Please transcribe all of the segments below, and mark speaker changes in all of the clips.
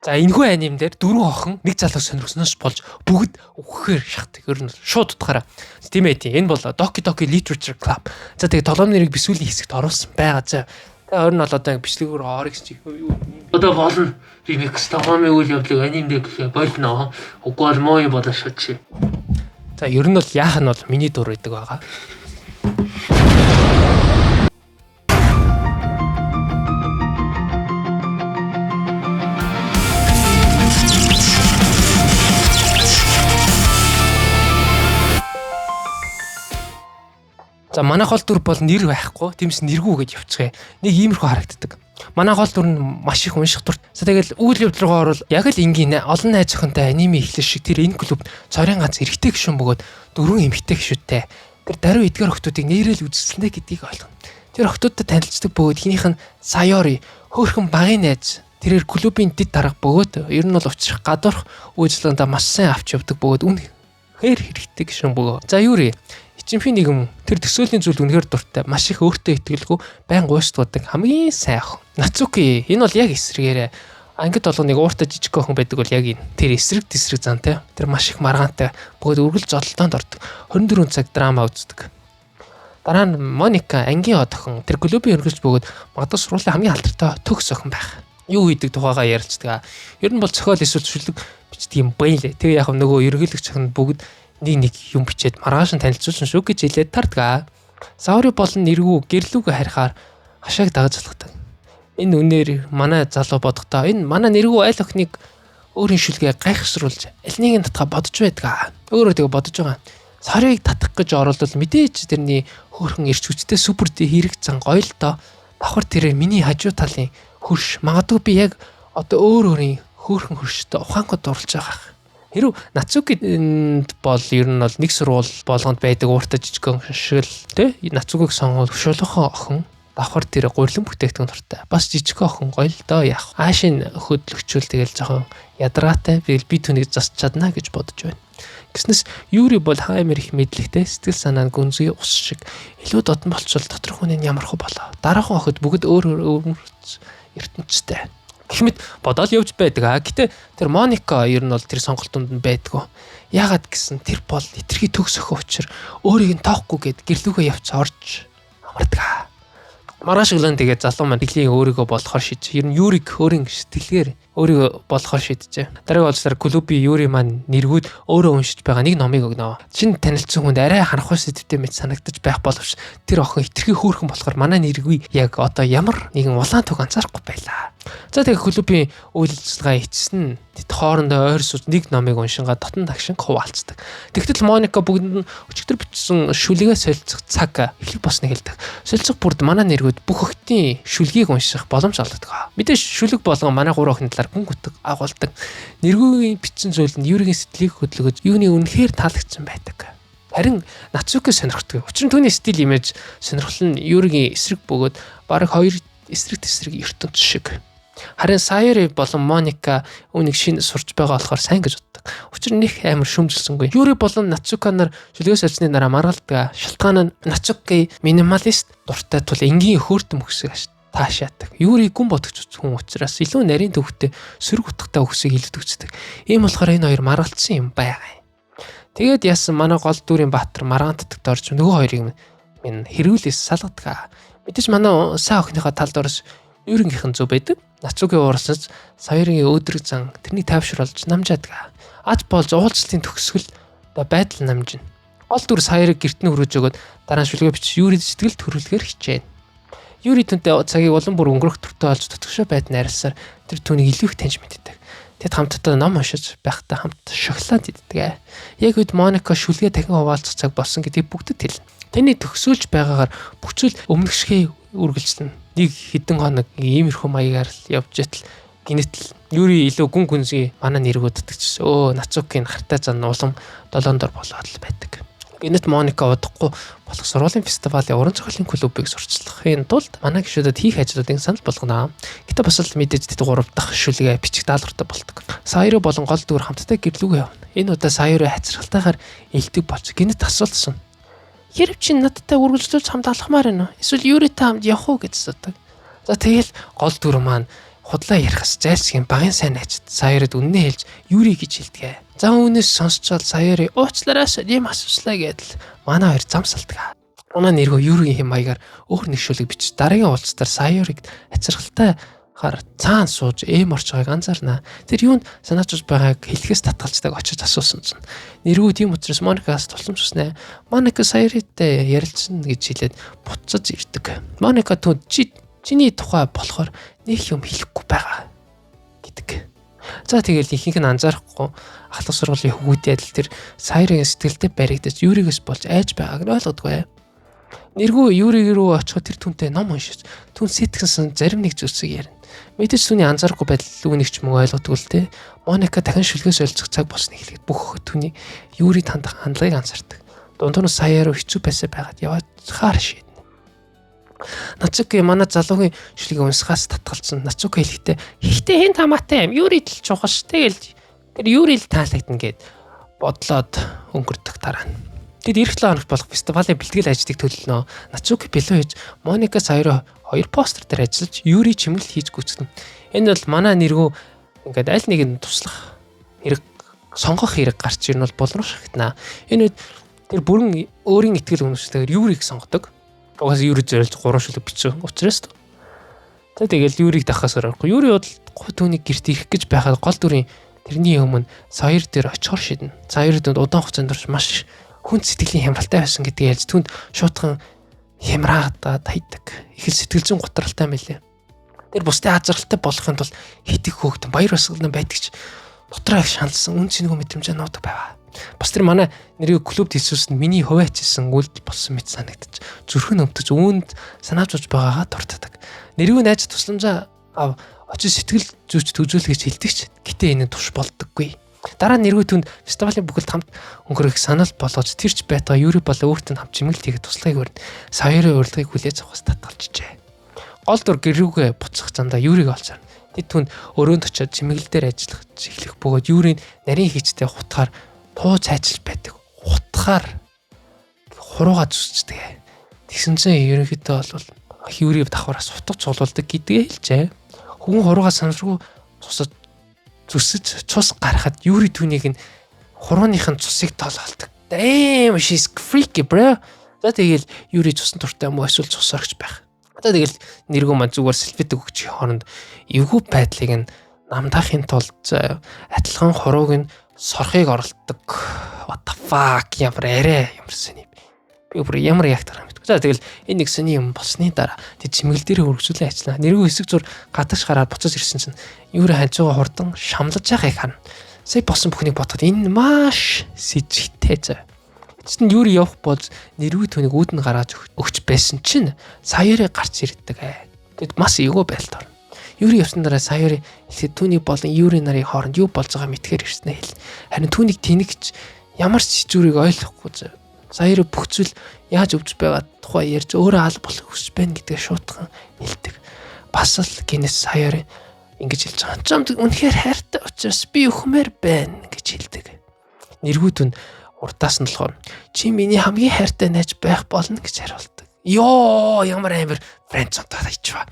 Speaker 1: За энэхүү аним дээр дөрвөн охин нэг залуу сонирхсноос болж бүгд өгөхээр шахдаг. Ер нь шууд утгаараа. Тийм ээ тийм. Энэ бол Doki Doki Literature Club. За тэгээ тоглоом нэрийг бисүүлийн хэсэгт оруулсан байгаа. За тэгээ өөр нь бол одоо бичлэгөөр Oryx чи юу одоо болно. Remix тоглоомын үйл явдлыг анимдээ гэхээ болно. Уггүй бол муу юм болоо шатчи. За ер нь бол яах нь бол миний дур байдаг байгаа. За манай гол дүр бол нэр байхгүй, тиймээс нэргүү гэж явчихъя. Нэг иймэрхүү харагддаг. Манай гол дүр нь маш их унших дуртай. За тэгэл үйл явдал руу орвол яг л энгийн олон найз охинтой аниме эхлэх шиг тэр энэ клуб цорын ганц эрэгтэй гишүүн бөгөөд дөрвөн эмэгтэй гишүүтэй. Тэр даруй эдгээр охтуудыг нэрэл үзэсгэлэнэ гэдгийг ойлгоно. Тэр охтуудтай танилцдаг бөгөөд хинийх нь Sayori хөөхөн багын найз. Тэрээр клубын дэд дарга бөгөөд ер нь бол учрах гадуурх үйлчлэгэндээ маш сайн авч явдаг бөгөөд үнэхээр хэрэгтэй гишүүн бөгөө. За Юри Ичимфи нэг юм тэр төсөөлийн зүйл үнэхээр дуртай, маш их өөртөө итгэлгүй, байн гуйсддаг хамгийн сайн ах. Нацуки энэ бол яг эсрэгээрээ ангид болгоныг ууртай жижиг охин байдаг бол яг энэ. Тэр эсрэг тесрэг зантай. Тэр маш их маргаантай, бөгөөд үргэлж зодолтоонд ордог. 24 цаг драма үздэг. Дараа нь Моника ангийн од охин тэр клубын өргөлж бөгөөд магадгүй сургуулийн хамгийн алдартай төгс охин байх. Юу хийдэг тухайгаа ярилцдаг. Ер нь бол зохиол эсвэл шүлэг бичдэг юм байлээ. Тэгээ яг нөгөө ерөнхийлөгч охин бүгд нэг юм бичээд маргааш нь танилцуулсан шүү гэж хэлээд тардгаа. Sayori болон нэргүү гэрлүүгээ харихаар хашааг дагаж залгадаг. Энэ үнээр манай залуу бодохдоо энэ манай нэргүү айл охиныг өөрийн шүлгээ гайхшруулж аль нэг нь татгаа бодож байдгаа. Өөрөө тэгээ бодож байгаа. Sayori-г татах гэж оролдвол мэдээж тэрний хөөрхөн эрч хүчтэй супер хэрэг зан гоё л доо. Давхар тэрээр миний хажуу талын хөрш магадгүй би яг одоо өөрийн хөөрхөн хөрштэй ухаангүй дурлж байгаа. Хэрв Нацукинд бол ер нь бол нэг сургууль болгонд байдаг ууртай жижиг шиг л тий Нацукиг сонгоод шулуухан охин давхар тэр гурилан бүтээгдэхүүн дуртай. Бас жижиг охин гоё л доо яах. Аашийн хөдлөгчүүл тэгэл жоохон ядраатай би түүнийг засч чадна гэж бодож байна. Гэснээс Юри бол хаймэр их мэдлэгтэй сэтгэл санаа гүнзгий ус шиг илүү додон болчвол доторх хүн нь ямар хөө болоо. Дараахан охид бүгд өөр ертөнцтэй. Гэмэд бодоол явж байдаг. Гэтэ тэр Моника ер нь бол тэр сонголтонд нь байдгүй. Яагаад гэсэн тэр бол хитрхи төгс охин учраас өөрийг нь тоохгүй гэд гэрлүүгээ явц орж амардаг. Маргааш өглөө тэгээд залуу маань биглийн өөрийгөө болохоор шийдэж. Ер нь Юриг өөрийн сэтгэлгээр өөрийгөө болохоор шийдэжээ. Дараагийн боловсрол клубын Юри маань нэргүүд өөрөө уншиж байгаа нэг номыг өгнө. Шинэ танилцсан хүнд арай харанхуй сэдвтэй мэт санагдаж байх боловч тэр охин хитрхи хөөрхөн болохоор манай нэргүй яг одоо ямар нэгэн улаан туг анзаарахгүй байлаа. За тэгээд клубын үйл ажиллагаа эцэсэн тэд хоорондоо ойр сууж нэг номыг уншингаа дотн тагшин хуваалцдаг. Тэгтэл Моника бүгдэнд өчигдөр бичсэн шүлгээ солилцох цаг эхлэх босныг хэлдэг. Солилцох бүрд манай нэргүүд бүх охидын шүлгийг унших боломж олгодог. Мэдээж шүлэг болгон манай гурван охин талаар гүн гүтэг агуулдаг. Нэргүүгийн бичсэн зүйлд Юригийн сэтгэлийг хөдөлгөж юуны үнэхээр таалагдсан байдаг. Харин Нацуки сонирхдаг. Учир нь түүний стил имиж сонирхол нь Юригийн эсрэг бөгөөд бараг хоёр эсрэг тесрэг ертөнц шиг. Харин Sayori болон Моника үүнийг шинэ сурч байгаа болохоор сайн гэж боддог. Учир нь их амар шүмжилсэнгүй. Юри болон Нацука нар шүлгээс олсны дараа маргалдаг. Шалтгаан нь Нацуки минималист дуртай тул энгийн хөөртөм өксөг таашаадаг. Юри гүн бодогч хүн учраас илүү нарийн төвхтэй сөрөг утгатай өксөг илүүд үздэг. Ийм болохоор энэ хоёр маргалцсан юм байгаа. Тэгээд яасан манай гол дүрийн баатар маргаантдаг дорж нөгөө хоёрыг минь хэрүүлээс салгадаг. Мэдээж манай сайн охиныхоо талд орос Юригийнхэн зөв байдаг. Нацугийн уурсаж Sayori-гийн өөдрөг зан тэрнийг тайвшруулж намжаадаг. Аж болж уулзалтын төгсгөл байдал намжина. Гол дүр Sayori гэрт нь өрөөж өгöd дараа нь шүлгээ бичиж Юрид сэтгэл төрүүлэхээр хичээнэ. Юри түнтэй цагийг улам бүр өнгөрөх төртөө олж тутгшоо байдна арилсаар тэр түүнийг илүү их таньж мэддэг. Тэд хамтдаа ном уншиж байхдаа хамт шоколад иддэг. Яг үед Моника шүлгээ дахин хуваалцах цаг болсон гэдгийг бүгдэд хэлнэ. Таны төгсөөлж байгаагаар бүх зүйл өмнөх шигээ үргэлжлэнэ. Нэг хэдэн хоног иймэрхүү маягаар л явж итэл гинэтэл Юри илүү гүн гүнзгий манай нэргүүд дутчихсан. Нацукийн хартай зан улам долоондор болоод л байдаг. Гинэт Моника удахгүй болох сургуулийн фестивалийн уран зохиолын клубыг сурчлахын тулд манай гишүүдэд хийх ажлуудыг санал болгоно. Гэтэ бас л мэдээж тэд 3 дахь шүлгээ бичих даалгавартай болдог. Sayori болон гол дүр хамтдаа гэрлүүгээ явна. Энэ удаа Sayori хацралтайгаар элдэг болж гинэт асуулсан. Хэрв чи надтай үргэлжлүүлж хамт алхмаар байна уу? Эсвэл Юритэй хамт явах уу гэж асуудаг. За тэгэл гол дүр маань худлаа ярихас зайлсхийн багын сайн найзад Саярид үннээ хэлж Юри гэж хэлдэг. За үүнээс сонсчоод Саяри уучлаараас ийм асууслаа гэдэл манай хоёр замсалдаг. Унаа нэргөө Юригийн хэм маягаар өөр нэг шүлэг бичиж дараагийн уулзалтаар Саярыг ацралтай цаан сууж орч байгааг анзаарна. Тэр юунд санаачж байгааг хэлэхээс татгалздаг очиж асуусан чинь нэргүү тийм учраас Моникаас тулсамжснаа. Моника Саяритай ярилцсан гэж хэлээд буцаж ирдэг. Моника түнд чиний тухай болохоор нэг юм хэлэхгүй байгаа гэдэг. За тэгэл ихэнх нь анзаарахгүй ахлах сургуулийн хөвгүүдийн адил тэр Саяригийн сэтгэлдээ баригдаж Юригээс болж айж байгааг нь ойлгодгүй. Нэргүү Юриг рүү очиход тэр түнтэй ном уншиж түн сэтгэсэн зарим нэг зүйлсийг ярина. Мэдээж түүний анзаарахгүй байдал үүнийгч мөн ойлгодгүй л те. Моника дахин шүлгээс олзох цаг болсныг хэлээд бүх түүний Юрид хандах хандлагыг анзаардаг. Дундуур нь Саяр хэцүү байсаа байгаад яваад хаар шийднэ. Нацуки манай залуугийн шүлгийг унсгаас татгалцсан. Нацуки хэлэхдээ "Ихтэй хэн тамаатай юм? Юрид л чухаш." Тэгэл тэр Юрид таалагдана гэд бодлоод өнгөрдөг дараа нь. Тэд эх 7 хоног болох фестивалийн бэлтгэл ажлыг төлөвлөнө. Нацуки билүү хийж Моника Саяр хоёр постэр дээр ажиллаж Юри чимэглэл хийж гүйцэтэн. Энэ бол манай нэргүү ингээд аль нэг нь туслах хэрэг сонгох хэрэг гарч ирнэ бол боловсрохтнаа. Энэ үед тэр бүрэн өөрийн итгэл үнэмшилтэйгээр Юриг сонгодог. Угаас Юри зориулж 3 шүлэг бичсэн учраас. Тэгэл Юриг дахаас орохгүй. Юри бол түүний гэрт ирэх гэж байхад гол дүрийн тэрний өмнө Саяр дээр очихор шиднэ. Саяр дүнд удаан хугацаанд орж маш хүн сэтгэлийн хямралтай байсан гэдгийг ялж түнд шуутхан хямраагаад хайдаг. Их л сэтгэл зүйн гутралтай мэлээ. Тэр бусдын азаргалтай болохын тулд хитэг хөөгдөн баяр баясгалан байдагч дотроо их шаналсан үн цэнэгүй мэдрэмжээ нуудаг байва. Бас тэр манай нэрийг клубд хэлсүүлсэн миний хуваачсан үйлдэл болсон мэт санагдаж зүрхэн өмтөж үүнд санаачууж байгаагаа дуртадаг. Нэрийг найз тусламжаа очиж сэтгэл зүйч төжөөл гэж хэлдэг ч гэтээ энэ туш болдоггүй. Дараа нь нэргүй түнд фестивалийн бүхэлд хамт өнгөрөх санал болгож тэрч байтаа Юри болоо өөртөө хамт чимэглэл хийгээд туслахыг өрн Саярын урилгыг хүлээж авахаас татгалжжээ. Гол дур гэрүүгээ буцах замдаа Юриг олж харна. Тэд түнд өрөөнд очиод чимэглэл дээр ажиллах эхлэх бөгөөд Юрийн нарийн хийчтэй хутгаар туу цайчилж байдаг. Хутгаар хурууга зүсчдэг. Тэгсэн чинь ерөнхийдөө бол Юрийг давхараас утга цуглуулдаг гэдгээ хэлжээ. Хүн хурууга санамсргүй цусаж зүсэж цус гарахад Юри түүнийг нь хурууных нь цусыг тоололдог. Damn, she's freaky bro. За тэгэл Юри цусан туртай муу эсвэл цус орж байх. За тэгэл нэргөө маань зүгээр селфид өгчих хооронд эвгүй байдлыг нь намдаахын тулд адилхан хурууг нь сорхыг оролдог. What the fuck ямар арай ямар сони. Би бүр ямар ягтар юм бэ. За тэгэл энэ нэг сони юм болсны дараа тэд чимэглэл дээр хөргөжүүлэн ажиллана. Нэргөө хэсэг зур гадагш гараад буцаж ирсэн чинь Юри ханцууга хурдан шамлаж байгааг харна. Сая болсон бүхнийг бодоход энэ маш сэжигтэй зав. Эцэст Юри явах болж нэргүй түүнийг үүдэн гаргаж өгч байсан чинь Саяри гарч ирдэг. Тэгэд маш эвгүй байлт орно. Юри явсан дараа Саяри хэлээд түүний болон Юри нарын хооронд юу болж байгааг мэдхээр ирснэ хэл. Харин түүнийг тэнэгч ямар ч зүрийг ойлгохгүй зав. Саяри бүх зүйл яаж өвдөж байгаа тухай ярьж өөрөө аль болох хүсэж байна гэдгээ шуутхан хэлдэг. Бас л гинэс Саяри ингэж хэлж байгаа. Чамд үнэхээр хайртай учраас би өхмөр байна гэж хэлдэг. Нэргүүд нь урдаас нь болохоор чи миний хамгийн хайртай найз байх болно гэж хариулдаг. Йоо ямар амар фрэнд цонтоод хайчваа.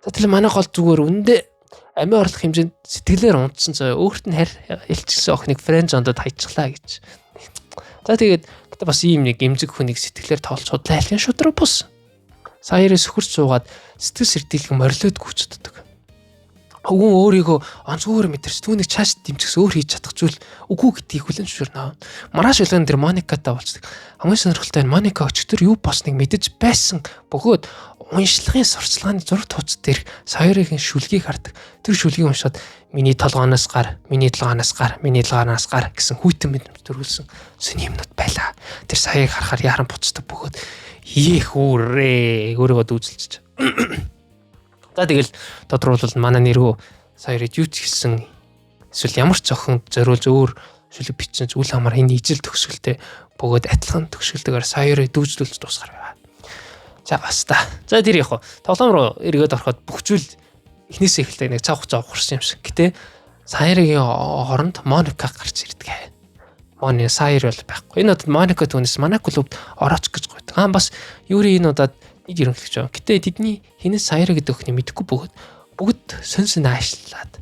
Speaker 1: За тэгэл манай гол зүгээр үндэ амиа орлох хэмжээнд сэтгэлээр унтсан зөө өөрт нь хайр илчилсэн охиныг фрэнд зондод хайчихлаа гэж. За тэгээд бас ийм нэг эмзэг хүнийг сэтгэлээр тоолж худлаа хэлхэн шудраг бус. Саяри сөхөрч суугаад сэтгэл сэрдийлэн морилоод гүйцэддэг. Хүн өөрийгөө онцгойгоор мэдэрч түүнийг чааш дэмжихс өөр хийж чадах зүйл үгүй гэдгийг хүлээн зөвшөөрнө. Маргааш үлгэн дээр Моникатай уулздаг. Хамгийн сонирхолтой нь Моника өчигдөр юу болсныг мэдэж байсан бөгөөд уншлагын сурчлагын зураг тууц дээр Саяригийн шүлгийг хардаг. Тэр шүлгийг уншаад миний толгооноос гар, миний толгооноос гар, миний толгооноос гар гэсэн хүйтэн мэдрэмж төрүүлсэн сони юмнууд байлаа. Тэр Саяыг харахаар яаран буцдаг бөгөөд ийх үрээ өөрийгөө дүүзэлж. За тэгэл тодруулбал манай нэргөө Саярид юу ч хэлсэн эсвэл ямар ч зохин зориулж өөр шүлэг бичсэн ч үл хамаар энэ ижил төгсгөлтэй бөгөөд адилхан төгсгөлтэйгээр Саярыг дүүжлүүлж дуусгар байв. За бас та. За тэр яг тоглоом руу эргээд ороход бүх зүйл эхнээсээ эхэлдэг нэг цаг хугацаа ухарсан юм шиг. Гэтэ Саяригийн оронд Моника гарч ирдэг. Мони Саяр бол байхгүй. Энэ удаад Моника түүнээс манай клубд орооч гэж гойдог. Бас Юри энэ удаад нэг ерөнхийлөгч байна. Гэтэ тэдний хинээс Саяр гэдэг өхний мэдэхгүй бөгөөд бүгд сонсон аашлаад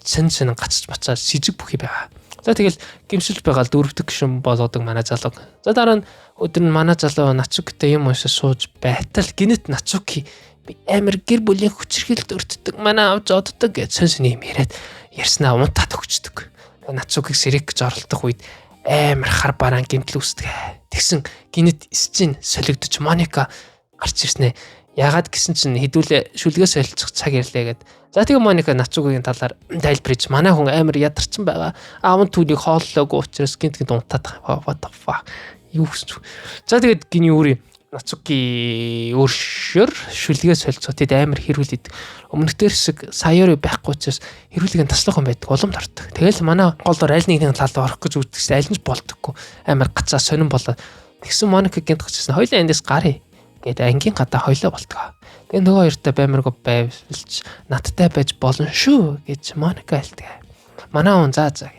Speaker 1: сонсон гацж бацаад сэжиг бүхий байгаа. За тэгэл гимшилж байгаа дөрөвдөг гишүүн болгодог манай залуу. За дараа нь өдөр нь манай залуу Нацукитэй юм уушаа сууж байтал гинэт Нацуки би амар гэр бүлийн хүчрхэлд өртдөг манай авч оддог гэж сонсон юм яриад ярьснаа унтаад өгчдөг. Нацукиг сэрэг гэж оролдох үед амар хар бараан гэмтэл үүсдэг. Тэгсэн гинэт эсчин солигдож Моника гарч ирснэ. Яагаад гэсэн чинь хідүүлээ шүлгээс солилцох цаг ирлээ гэд. За тэгээ Моника Нацукигийн талаар тайлбарж манай хүн амар ядарсан байгаа. Аав нь түүнийг хооллоогүй учраас гинт унтаад what the fuck юу гэсэн. За тэгээд гиний өөрийн Нацуки өөршөр шүлгээс солилцоо тэд амар хэрүүлээд өмнөдөр хэсэг Саяори байхгүй учраас хэрүүлгийн таслах хүн байдаг уламд ордог. Тэгэл манай голдор аль нэгний талд орох гэж үзчихсэн аль нь ч болдоггүй. Амар гацаа сонирн болоод тэгсэн Моника гинт гацсан. Хоёлаа эндээс гарыг гээд ангийн гадаа хойлоо болтгоо. Тэгээ нөгөө хоёртой баймирго байвлж надтай байж болно шүү гэж Моника хэлдэг. Манай хүн заа гэл.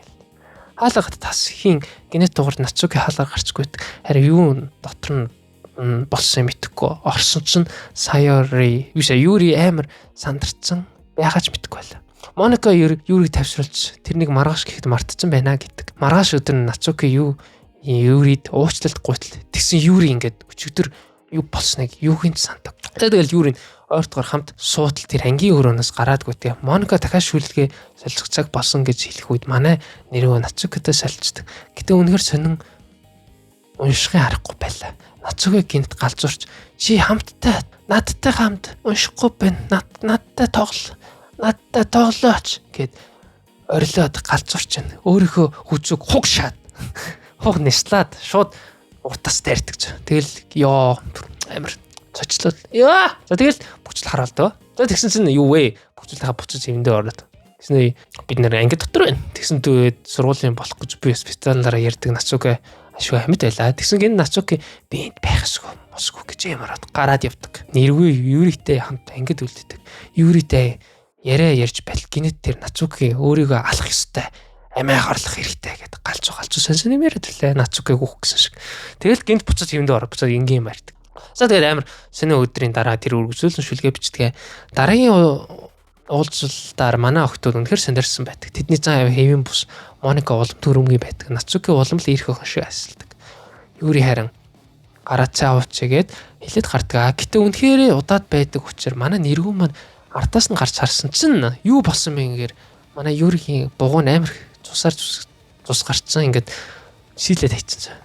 Speaker 1: Хаалгад тас хийн гинэт дугаар Нацуки хаалгаар гарчгүй. Харин юу дотор нь болсон юм итгэхгүй. Орсон чинь Саяори биш Юри амар сандарцсан яхаач мэдэхгүй байлаа. Моника Юрийг тавьшруулж тэрнийг маргааш гэхэд мартсан байна гэдэг. Маргааш өдөр Нацуки Юрид уучлалт гуйтал тэгсэн Юри ингээд өчигдөр юу болсныг юугийн сандаг. Тэгэл Юрийн ойртгоор хамт суутал тэр ангийн өрөөнөөс гараадгүй те. Моника дахиад шүлгээ солилцох цаг болсон гэж хэлэх үед манай нэрөө Нацукитай солилцдог. Гэтэ үнэхээр сонин уншихын аргагүй байлаа. Нацуки гинт галзуурч чи хамттай надтай хамт уншихгүй байна. Надтай тоглооч гэд орилоод галзуурч байна. Өөрийнхөө хүзүүг хугшаад хуг нислаад шууд уртас дайрдаг. Тэгэл ёо амар цочлол. Яа. За тэгэл бүчл хараал дөө. За тэгсэн чинь юу вэ? Бүчлийнхаа буцаж эвэндээ ороод. Тэгснэ бид нэр анги дотор байна. Тэгсэн төвд сургуулийн болох гэж би специалаараа ярьдаг Нацуки ашгүй амьд байлаа. Тэгсэн гин Нацуки би энд байхсгүй мосгүй гэж ямараад гараад явдаг. Нэргүй Юритэй хамт ангид үлддэг. Юритэй яриа ярьж байтал гинэт тэр Нацуки өөрийгөө алах ёстой. Амиа харлах хэрэгтэй гэдэг галзуу сонсон юм яриад лээ. Нацукиг үхэх гэсэн шиг. Тэгэл гинт буцаж хэвэндээ ороо буцаад ингийн юм ярьдаг. За тэгэл амар сонин өдрийн дараа тэр үргэлжлүүлэн шүлгээ бичдэг. Дараагийн уулзалтаар манай охтууд үнэхээр сандарсан байдаг. Тэдний зан хэвэн бус Моника улам төрөмгий байдаг. Нацуки улам л ирэх охин шиг асалдаг. Юри харин гараацаа авчигээд хэлээд гардаг. Гэтэ үнэхээр удаад байдаг учраас манай нэргүү маань артаас нь гарч харсан чинь юу болсон бэ гэхээр манай Юригийн бугуун амар цусаар цус гарцсан ингээд шийлээд хайцсан.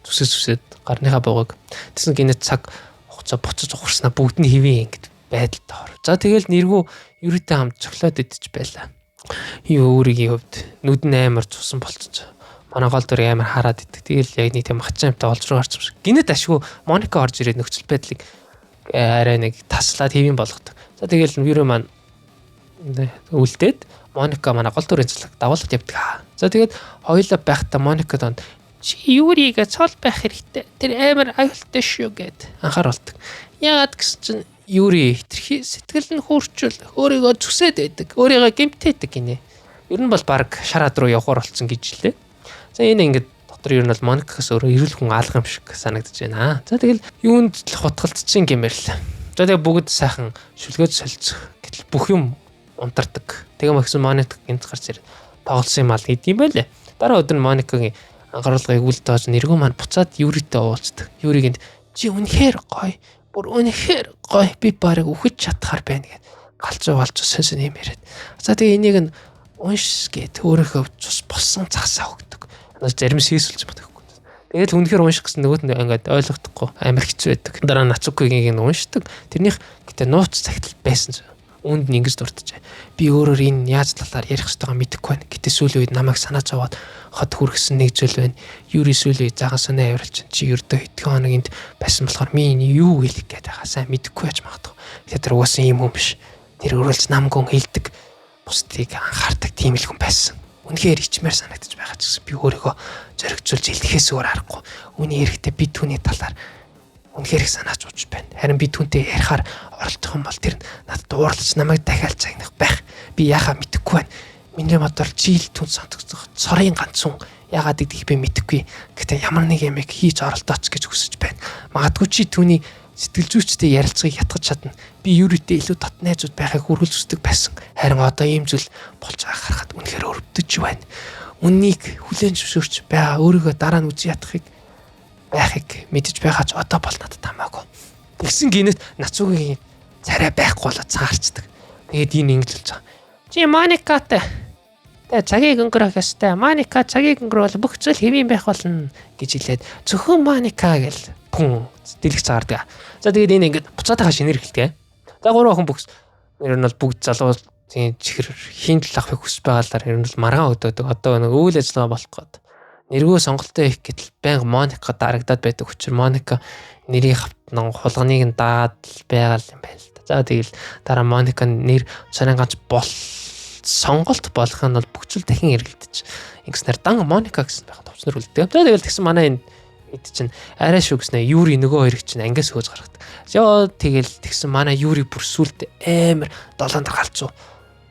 Speaker 1: Зүсээд гарныхаа бугыг. Тэсэн гинэ цаг хугацаа буцаж ухарснаа бүгд нь хэвэн ингээд байдалтай хор. За тэгэл нэргүү Юритэй хамт цоглоод идэж байлаа. Юригийн хувьд нүд нь амар цусан болчихсон. Манай гол дөрөв амар хараад идэг. Тэгэл яг нэг тийм мачаамтай олж руу гарч юм шиг. Гинэт ашгүй Моника орж ирээд нөхцөл байдлыг арай нэг таслаад хэвэн болгодог. За тэгэл Юри маань үлдээд Моника манай гол дүрийн цалаг давуулт явдаг. За тэгээд хоёулаа байхдаа Моника донд чи Юригээ цол байх хэрэгтэй. Тэр амар аюултай шүү гэд анхааруулдаг. Яагаад гэсэн чинь Юри хитрхи сэтгэл нь хөөрчүүл өөрийгөө зүсээд байдаг. Өөрийгөө гэмтээдэг гинэ. Ер нь бол баг шараад руу явахаар болсон гэж лээ. За энэ ингээд дотор ер нь бол Моникаас өөрөө эрүүл хүн алга юм шиг санагдаж байна. За тэгэл юунд л хутгалцчихин гэмээр л. За тэгээ бүгд сайхан шүлгээд солилцох. Гэтэл бүх юм унтардаг. Тэгээ магсан Моника гинт гарч ирээд тоглосон юм аа гэдэм байлээ. Дараа өдөр нь Моникагийн анхааруулгыг үлдээж нэргүү маань буцаад Юритэй уулздаг. Юригинд чи үнэхээр гоё. Бүр үнэхээр гоё. Би барыг үхэж чадхаар байна гэд галзуу сонсон юм яриад. За тэгээ энийг нь унш гэд өөрийнхөө цус болсон цаасаа өгдөг. Зарим шийсэлж бодохгүй. Тэгэл үнэхээр унших гэсэн нөгөөд нь ингээд ойлгохдохгүй амар хэцүү байдаг. Дараа Нацукигийн уншдаг. Тэрнийх гэтээ нууц цагтл байсан. Үүнд нь ингэж дуртажээ. Би өөрөөр энэ яаж талаар ярих ёстойгоо мэдэхгүй байна. Гэтэ сүүлийн үед намайг санаа зовоод хот хүргэсэн нэг зүйл байна. Юри сүүлийн үед заган санаа авирч чи ердөө хэдхэн хоног энд байсан болохоор минь юу хэлэх гээд байгаа сайн мэдэхгүй яж магадгүй. Тэр угаасан юм хүн биш. Тэр өөрөлж намгүн хэлдэг. Бусдыг анхаардаг тийм л хүн байсан. Үнэхээр ичмээр санагдаж байгаа ч гэсэн би өөрийгөө зоригжуулж хэлэхээс өөр аргагүй. Үүний эрэхтэй би түүний талаар үнэхээр их санааж ууж байна. Харин би түүнтэй ярихаар оролдох юм бол тэр надад уурлаж намайг дахиад цагнах байх. Би яхаа мэдэхгүй байна. Миний бодвол жийл түн сонсогдох цорын ганц хүн яагаад гэдгийг би мэдэхгүй. Гэтэ ямар нэг юм хийж оролдооч гэж хүсэж байна. Магадгүй чи түүний сэтгэлзүйчтэй ярилцгийг ятгах чадна. Би Юритэй илүү татны найзууд байхыг хүргэж үздэг байсан. Харин одоо ийм зүйл болж байгааг харахад үнэхээр өрөвдөж байна. Үннийг хүлээн зөвшөөрч байгаа өөрийгөө дараа нь үзий ядахыг байхыг мэдэж байгаа ч одоо бол надад хамаагүй. Тэгсэн гинэт Нацугийн царай байхгүй болоод цаарчдаг. Тэгээд энэ ингэж болж байгаа. Чи Моникатай цагийг өнгөрөөх ёстой. Моника цагийг өнгөрөөл бүх зүйл хэвийн байх болно гэж хэлээд зөвхөн Моника гэл пүн дэлгэж цаардаг. За тэгээд энэ ингээд буцаад байгаа шинээр хэлдэг. За 3 охин бүхс нэр нь бол бүгд залуу тийм чихэр хин тал авахыг хүсэж байгаалаар ер нь бол маргаан өдөөдөг. Одоо нэг үйл ажиллагаа болох гээд нэргөө сонголтоо хийх гэтэл байнга Моника дарагдаад байдаг учраас Моника нэрийг хавтнан хулганыг нь даад байгаа юм байна л да. За тэгэл дараа Моника нэр царин ганц сонголт болох нь бол бүх зүйл дахин эргэлдэж. Ингэснээр дан Моника гэсэн байхад товчнор үлддэг. За тэгэл тэгсэн манай энэ чинь арай шүү гэснээр Юри нөгөө хоёрыг чинь ангиас хөөж гаргадаг. Яа тэгэл тэгсэн манай Юри бүр сүлд амар долоон даргаалцуу.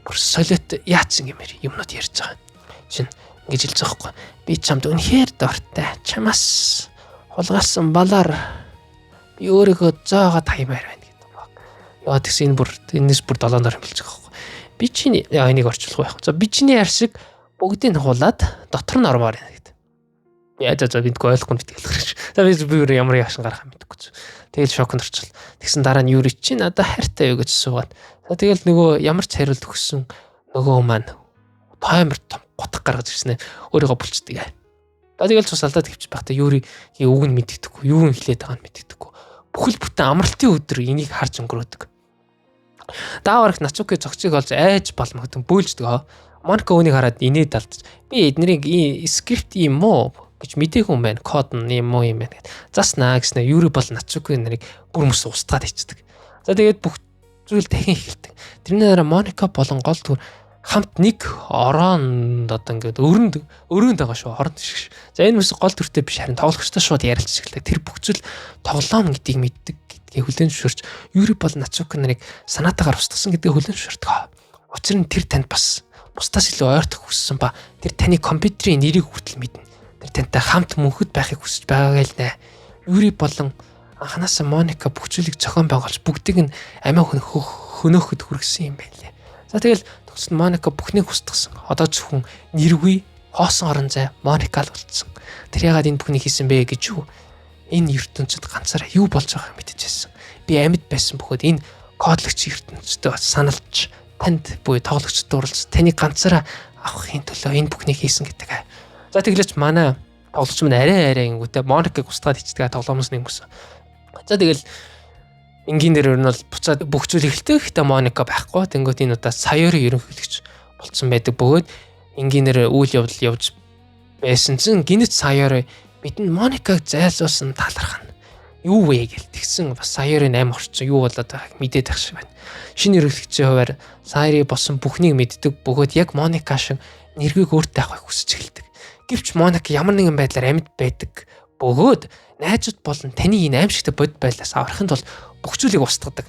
Speaker 1: Бүр солиот яатсан гэмээр юмнууд ярьж байгаа. Чин ингэж хэлж байгаа хгүй. Би чамд үнэхээр дуртай. Чамаас хулгайлсан балаар би өөрийгөө зоогоод хаймаар байна гэдэг баг. Яа тэгсэн энэ бүр энэс бүр долоон дор хэлж байгаа хгүй. Би чиний энийг орчуулах байх. За би чиний аршиг бүгдийг хулаад дотор нь ормоор байна гэдэг. Яа за бидгүй ойлгохгүй мэдгээл гарч. За би бүр ямар яашин гарах юм мэдэхгүй. Тэгэл шоконд орчихлоо. Тэгсэн дараа нь Юри чи надад хайртай юу гэж асуугаад. За тэгэл нөгөө ямар ч хариулт өгсөн нөгөө маань таймер том гутах гаргаж ирсэн ээ. Өөрийгөө булчдаг. За тэгэл цус алдаад хөвчих байхдаа Юригийн үг нь мэддэггүй. Юу нь хэлээд байгааг нь мэддэггүй. Бүхэл бүтэн амралтын өдөр энийг харж өнгөрөөдөг. Дааварх Нацуки зогцыг олж айж балмагдан бөөлждөг. Моника үнийг хараад инээд алдаж би эднэрийг скрипт юм уу гэж мэдээгүй юм байна. Код нь юм уу юм байна гэд. Заснаа гэснээр Юри бол Нацуки нарыг бүр мөс устгаад ичдэг. За тэгээд бүх зүйл дахин эхэлдэг. Тэрний дараа Моника болон гол дүр хамт нэг ороонд одоо ингээд өрөөнд байгаа шүү. Хорон шиг. За энэ мөс гол дүртэй биш харин тоглогчтой шууд ярилцж эхэлдэг. Тэр бүх зүйл тоглоом гэдгийг мэддэг гэдгийг хүлээн зөвшөөрч Юри бол Нацуки нарыг санаатаагаар устгасан гэдгийг хүлээн зөвшөөрдөг. Учир нь тэр танд бас бусдаас илүү ойртох хүссэн ба тэр таны компьютерийн нэрийг хүртэл мэднэ. Тэр тантай хамт мөнхөд байхыг хүсэж байгаа л нэ. Юри болон анханасаа Моника бүх зүйлийг зохион байгуулж бүгдийг нь амиа хөнөөхөд хүргэсэн юм байлээ. За тэгэл төгсөнд Моника бүхнийг устгасан. Одоо зөвхөн нэргүй хоосон орон зай Моника л болцсон. Тэр ягаад энэ бүхнийг хийсэн бэ гэж юу? Энэ ертөнцид ганцаараа юу болж байгааг мэдчихсэн. Би амьд байсан бөгөөд энэ кодлогч ертөнцид саналж танд буюу тоглогчд дурлж таны ганцаараа авахын төлөө энэ бүхнийг хийсэн гэдэг. За тэглэж манай тоглогч минь арай ингэвтэй Моникыг устгаад ичдэг тоглоомоос нэг мөсөн. За тэгэл энгийн дээр нь бол буцаад бүх зүйл эхэлдэг. Гэхдээ Моника байхгүй. Тэнгөт энэ удаа Саяри ерөнхийлөгч болцсон байдаг бөгөөд энгийн дээр үйл явдал явж байсан чинь гинэт Саяри бидэнд Моникаг зайлуулсан талархна. Юу вэ гэл тэгсэн бас Саяри 8 орчин юу болоод байгааг мэдээд байх шиг байна. Шинэ ерөнхийлөгчийн хуваар Саяри болсон бүхнийг мэддэг бөгөөд яг Моника шиг нэргийг өөртөө авахыг хүсэж эхэлдэг. Гэвч Моника ямар нэгэн байдлаар амьд байдаг бөгөөд найзууд болон таны энэ аимшигтай бод байлаас аврахын тулд бүх зүйлийг устгадаг.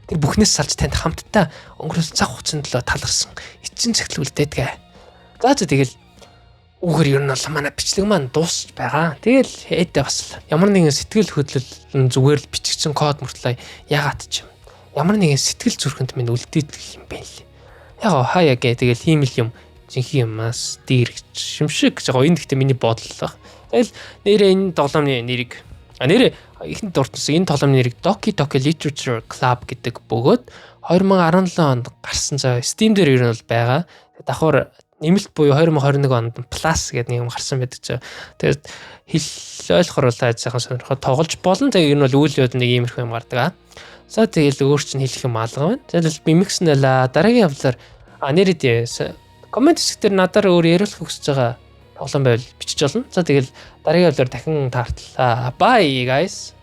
Speaker 1: Тэр бүхнээс салж танд хамтдаа өнгөрсөн цаг хугацаанд л таларсан эцсийн цагт үлдээдэг. За тэгэл үгээр ер нь бол манай бичлэг маань дуусч байгаа. Тэгэл ээдээ бас ямар нэгэн сэтгэл хөдлөл зүгээр л бичигдсэн код мөртлөө ягаад ч юм. Ямар нэгэн сэтгэл зүрхэнд минь үлдээдэг юм бэ лээ. Яг хаяа гэ тэгэл ийм л юм жинхэнэ юмас дээрч шимшиг гэж байгаа. Энэ гэхдээ миний бодол л баг. Тэгэл нэрээ энэ тоглоомны нэрийг нэрээ ихэнх дурдсан энэ тоглоомны нэрийг Doki Doki Literature Club гэдэг бөгөөд 2017 онд гарсан заа Steam дээр ер нь бол байгаа. Давхар нэмэлт буюу 2021 онд Plus гэдэг нэг юм гарсан байдаг ч. Тэгээд хэл ойлгохоор бол айцхан сонирхоод тоглож болно. Тэгээд энэ бол үйл явдал нэг иймэрхүү юм гардаг. За тэгэл өөр чинь хэлэх юм алга байна. Тэгэл Mimix нэла дараагийн явдлаар нэрээ коммент хэсгээр надаар өөр яриулах хүсэж байгаа тоглоом байвал бичиж олно. За тэгэл дараагийн явдлаар дахин таарлаа. Bye guys.